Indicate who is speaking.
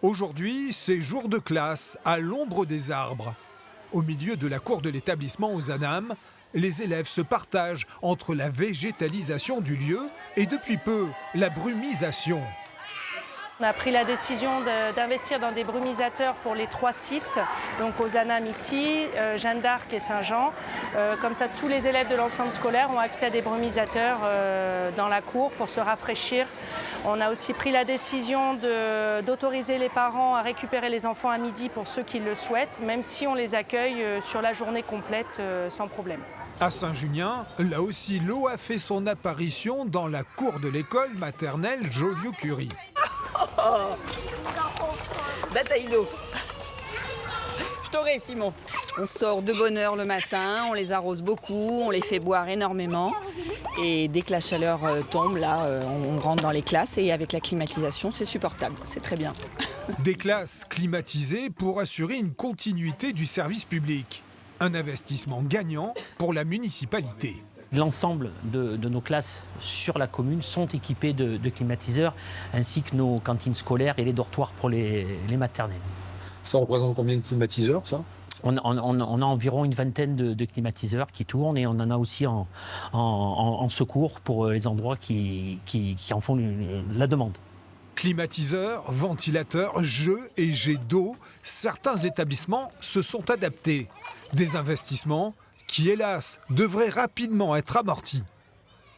Speaker 1: Aujourd'hui, c'est jour de classe à l'ombre des arbres. Au milieu de la cour de l'établissement aux Anames, les élèves se partagent entre la végétalisation du lieu et depuis peu, la brumisation.
Speaker 2: On a pris la décision d'investir dans des brumisateurs pour les 3 sites, donc aux Anames ici, Jeanne d'Arc et Saint-Jean. Comme ça, tous les élèves de l'ensemble scolaire ont accès à des brumisateurs dans la cour pour se rafraîchir. On a aussi pris la décision d'autoriser les parents à récupérer les enfants à midi pour ceux qui le souhaitent, même si on les accueille sur la journée complète sans problème.
Speaker 1: À Saint-Junien, là aussi, l'eau a fait son apparition dans la cour de l'école maternelle Joliot-Curie.
Speaker 3: Oh, bataille d'eau. Je t'aurai, Simon. On sort de bonne heure le matin, on les arrose beaucoup, on les fait boire énormément. Et dès que la chaleur tombe, là, on rentre dans les classes et avec la climatisation, c'est supportable, c'est très bien.
Speaker 1: Des classes climatisées pour assurer une continuité du service public. Un investissement gagnant pour la municipalité.
Speaker 4: L'ensemble de nos classes sur la commune sont équipées de climatiseurs, ainsi que nos cantines scolaires et les dortoirs pour les maternelles.
Speaker 5: Ça représente combien de climatiseurs, ça ?
Speaker 4: On a environ une vingtaine de climatiseurs qui tournent et on en a aussi en secours pour les endroits qui en font la demande.
Speaker 1: Climatiseurs, ventilateurs, jeux et jets d'eau, certains établissements se sont adaptés. Des investissements qui, hélas, devraient rapidement être amortis.